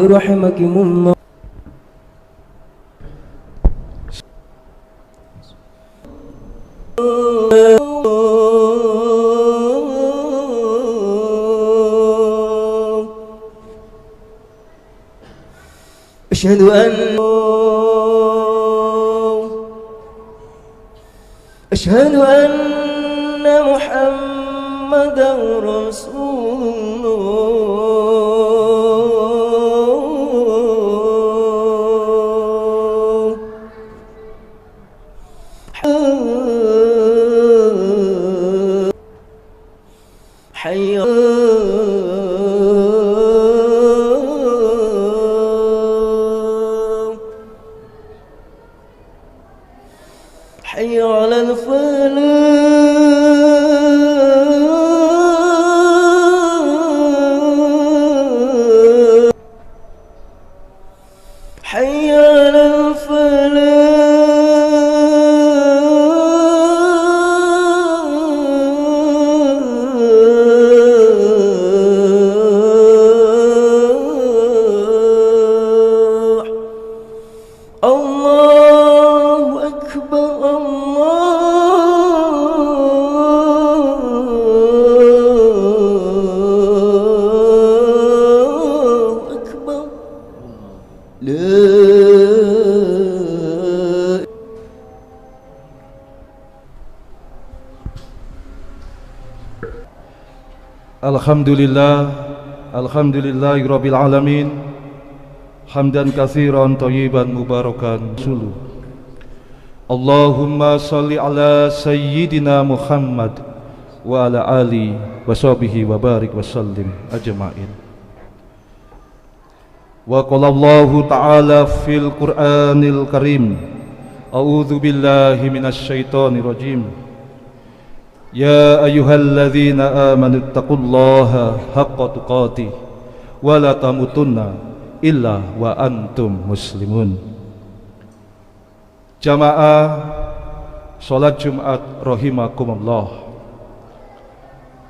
رحمكم الله. أشهد أن محمدا رسول الله. حي حي على الفلاح. حي على الفلاح. الله أكبر الله أكبر. لا Alhamdulillahirabbil alamin. Hamdan katsiran thayyiban mubarakan sulu. Allahumma shalli ala sayyidina Muhammad wa ala ali wa sahbihi wa barik wa sallim ajma'in. Wa qala Allahu ta'ala fil Qur'anil Karim, a'udzu billahi minasy syaithanir rajim. Ya ayyuhalladzina amanu taqullaha haqqa tuqatih wa la tamutunna illa wa antum muslimun. Jamaah salat Jumat rahimakumullah.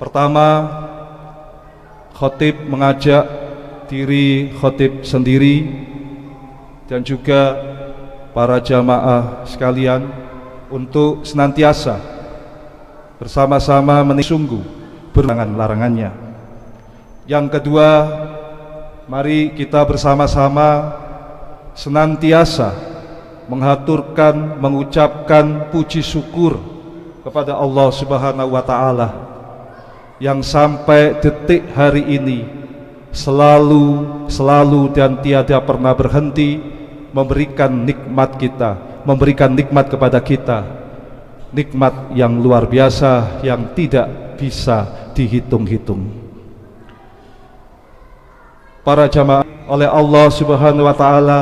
Pertama, khatib mengajak diri khatib sendiri dan juga para jamaah sekalian untuk senantiasa bersama-sama menisungguh larangannya. Yang kedua, mari kita bersama-sama senantiasa menghaturkan, mengucapkan puji syukur kepada Allah Subhanahu wa Ta'ala yang sampai detik hari ini selalu dan tiada pernah berhenti memberikan nikmat kepada kita. Nikmat yang luar biasa yang tidak bisa dihitung-hitung. Para jamaah, oleh Allah Subhanahu wa Ta'ala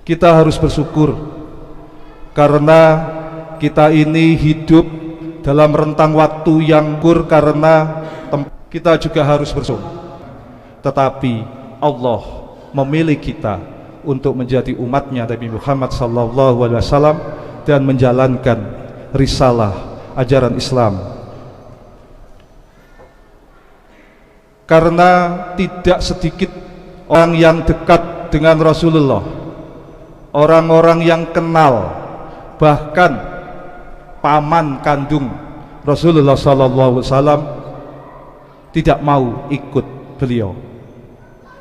kita harus bersyukur karena kita ini hidup dalam rentang waktu yang kur, karena kita juga harus bersyukur. Tetapi Allah memilih kita untuk menjadi umatnya Nabi Muhammad SAW dan menjalankan risalah ajaran Islam. Karena tidak sedikit orang yang dekat dengan Rasulullah, orang-orang yang kenal, bahkan paman kandung Rasulullah SAW tidak mau ikut beliau.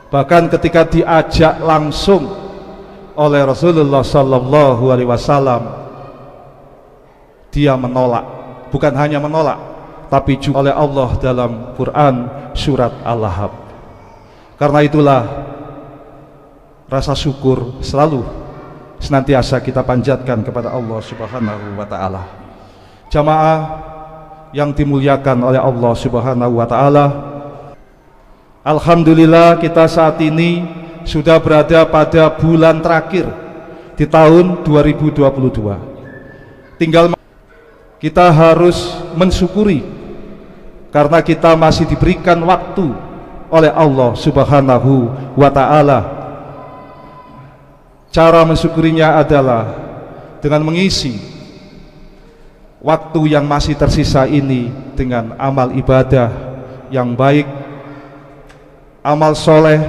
Bahkan ketika diajak langsung oleh Rasulullah SAW, dia menolak. Bukan hanya menolak, tapi juga oleh Allah dalam Quran surat Al-Lahab. Karena itulah rasa syukur selalu senantiasa kita panjatkan kepada Allah Subhanahu wa Ta'ala. Jamaah yang dimuliakan oleh Allah Subhanahu wa Ta'ala, alhamdulillah kita saat ini sudah berada pada bulan terakhir di tahun 2022. Tinggal kita harus mensyukuri karena kita masih diberikan waktu oleh Allah Subhanahu wa Ta'ala. Cara mensyukurinya adalah dengan mengisi waktu yang masih tersisa ini dengan amal ibadah yang baik, amal soleh,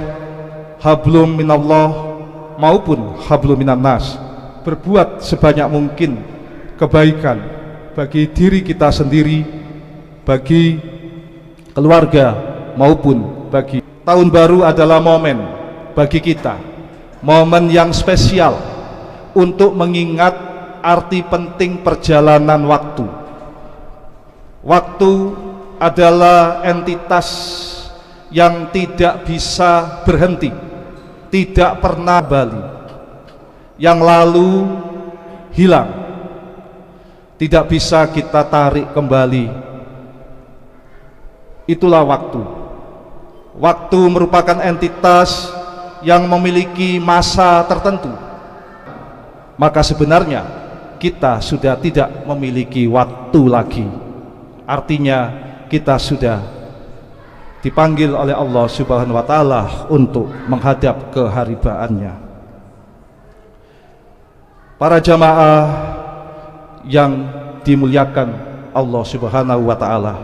hablum minallah maupun hablum minan nas, berbuat sebanyak mungkin kebaikan bagi diri kita sendiri, bagi keluarga maupun bagi. Tahun baru adalah momen bagi kita, momen yang spesial untuk mengingat arti penting perjalanan waktu. Waktu adalah entitas yang tidak bisa berhenti, tidak pernah kembali. Yang lalu hilang, tidak bisa kita tarik kembali. Itulah waktu. Waktu merupakan entitas yang memiliki masa tertentu. Maka sebenarnya kita sudah tidak memiliki waktu lagi. Artinya kita sudah dipanggil oleh Allah Subhanahu wa Ta'ala untuk menghadap keharibaannya. Para jamaah yang dimuliakan Allah Subhanahu wa Ta'ala,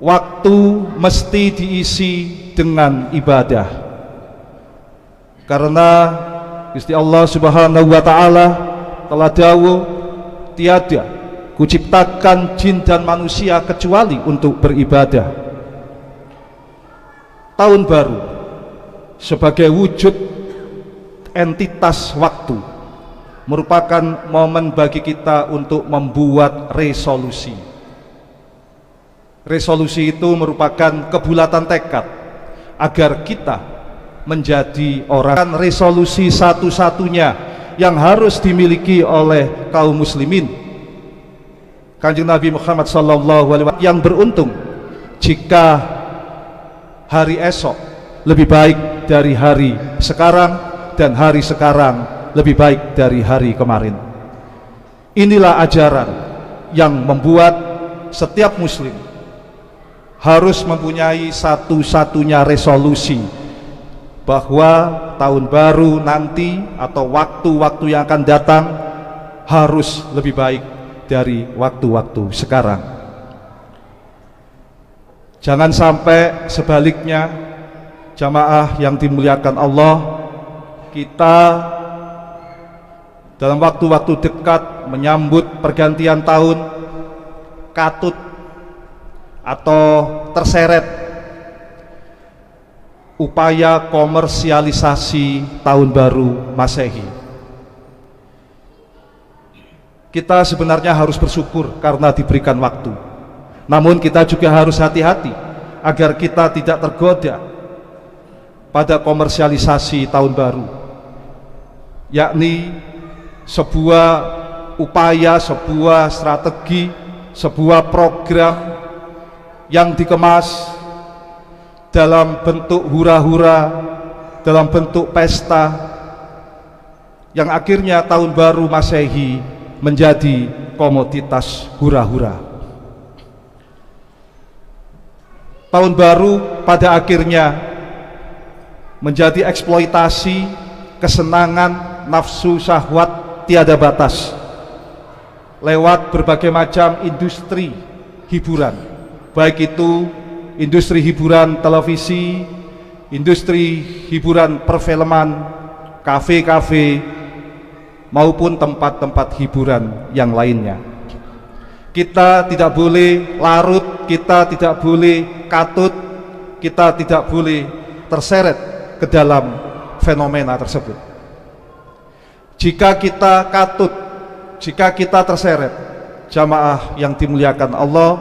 waktu mesti diisi dengan ibadah, karena Gusti Allah Subhanahu wa Ta'ala telah dawuh, tiada kuciptakan jin dan manusia kecuali untuk beribadah. Tahun baru sebagai wujud entitas waktu merupakan momen bagi kita untuk membuat resolusi. Resolusi itu merupakan kebulatan tekad agar kita menjadi orang. Resolusi satu-satunya yang harus dimiliki oleh kaum muslimin. Kanjeng Nabi Muhammad SAW yang beruntung jika hari esok lebih baik dari hari sekarang, dan hari sekarang lebih baik dari hari kemarin. Inilah ajaran yang membuat setiap muslim harus mempunyai satu-satunya resolusi bahwa tahun baru nanti atau waktu-waktu yang akan datang harus lebih baik dari waktu-waktu sekarang. Jangan sampai sebaliknya, jamaah yang dimuliakan Allah, kita dalam waktu-waktu dekat menyambut pergantian tahun katut atau terseret upaya komersialisasi tahun baru Masehi. Kita sebenarnya harus bersyukur karena diberikan waktu, namun kita juga harus hati-hati agar kita tidak tergoda pada komersialisasi tahun baru, yakni sebuah upaya, sebuah strategi, sebuah program yang dikemas dalam bentuk hura-hura, dalam bentuk pesta, yang akhirnya tahun baru Masehi menjadi komoditas hura-hura. Tahun baru pada akhirnya menjadi eksploitasi kesenangan nafsu syahwat tiada batas lewat berbagai macam industri hiburan, baik itu industri hiburan televisi, industri hiburan perfilman, kafe-kafe, maupun tempat-tempat hiburan yang lainnya. Kita tidak boleh larut, kita tidak boleh katut, kita tidak boleh terseret ke dalam fenomena tersebut. Jika kita katut, jika kita terseret, jamaah yang dimuliakan Allah,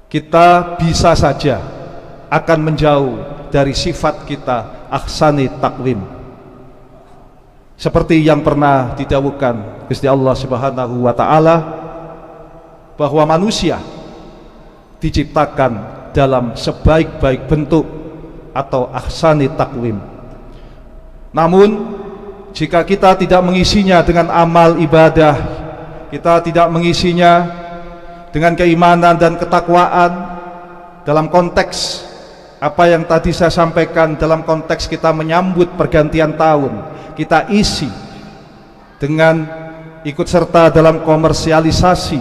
kita bisa saja akan menjauh dari sifat kita ahsani takwim, seperti yang pernah didawuhkan Gusti Allah Subhanahu wa Ta'ala, bahwa manusia diciptakan dalam sebaik-baik bentuk atau ahsani takwim. Namun jika kita tidak mengisinya dengan amal ibadah, kita tidak mengisinya dengan keimanan dan ketakwaan, dalam konteks apa yang tadi saya sampaikan, dalam konteks kita menyambut pergantian tahun, kita isi dengan ikut serta dalam komersialisasi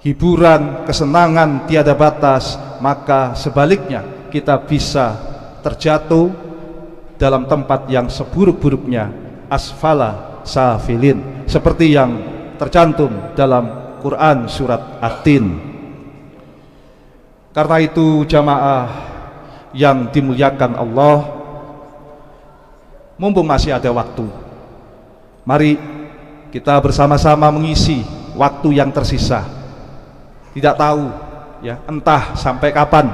hiburan, kesenangan tiada batas, maka sebaliknya kita bisa terjatuh dalam tempat yang seburuk-buruknya, asfala safilin, seperti yang tercantum dalam Quran surat At-Tin. Karena itu jamaah yang dimuliakan Allah, mumpung masih ada waktu, mari kita bersama-sama mengisi waktu yang tersisa. Tidak tahu ya, entah sampai kapan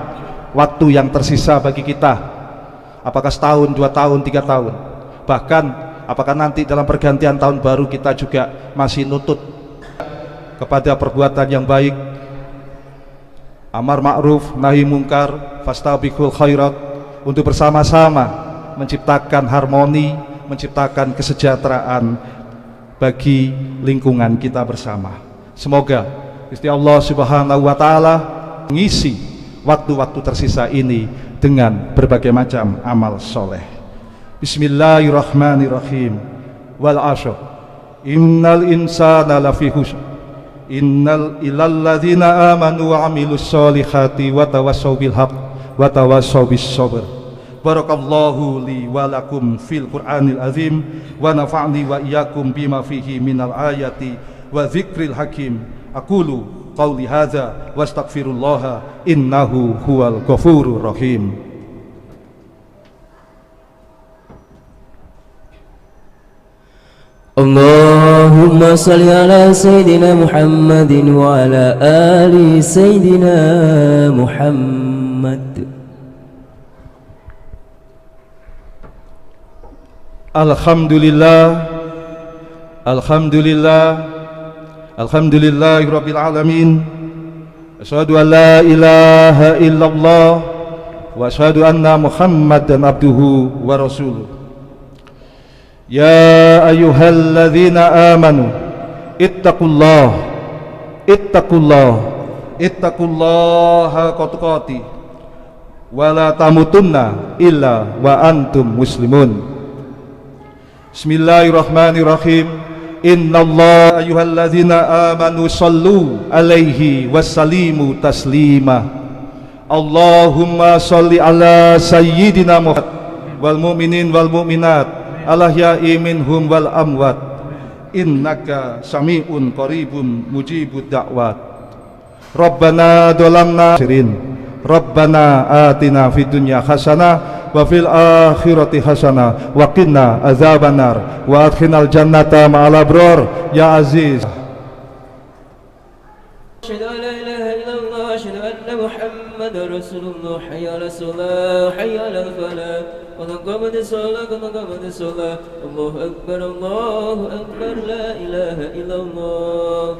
waktu yang tersisa bagi kita, apakah setahun, 2 tahun, 3 tahun, bahkan apakah nanti dalam pergantian tahun baru kita juga masih nutut kepada perbuatan yang baik, amar ma'ruf nahi mungkar, fastabiqul khairat, untuk bersama-sama menciptakan harmoni, menciptakan kesejahteraan bagi lingkungan kita bersama. Semoga Gusti Allah Subhanahu wa taala mengisi waktu-waktu tersisa ini dengan berbagai macam amal soleh. Bismillahirrahmanirrahim. Wal 'ashr innal insana lafi khusr innal ladzina amanu wa 'amilus solihati wa tawassaw bil haqq wa tawassaw bis sabr. Barakallahu li wa lakum fil Qur'anil azim wa nafa'ni wa iyyakum bima fihi minal ayati wa dzikril hakim. Aqulu qawli hadza wa astaghfirullah innahu huwal ghafurur rahim. Allahumma salli ala Sayyidina Muhammadin wa ala ali Sayyidina Muhammad. Alhamdulillah, alhamdulillah, alhamdulillahi rabbil alamin. Asyhadu an la ilaha illallah wa asyhadu anna Muhammadan abduhu wa rasuluh. Ya ayyuhalladzina amanu ittaqullah ittaqullaha haqqa tuqatih wa la tamutunna illa wa antum muslimun. Bismillahirrahmanirrahim. Innallaha ayyuhalladzina amanu sallu alaihi wassallimu taslima. Allahumma salli ala sayyidina Muhammad wal mu'minin wal mu'minat al-ahya'i minhum wal amwat innaka sami'un qaribun mujibud da'wat. Rabbana dolamna sirin, Rabbana atina fid dunya hasanah wa fil akhirati hasanah wa qina azabannar wa adkhinal jannata ma'al abrar ya aziz. Asyhadu an la ilaha illallah, asyhadu anna Muhammadar Rasulullah, hayya 'alas shalah, hayya 'alal falah, qad qamatis shalah, qad qamatis shalah, Allahu akbar, la ilaha illallah.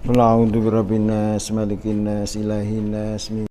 Qul a'udzu birabbin nas, malikin nas, ilahin nas.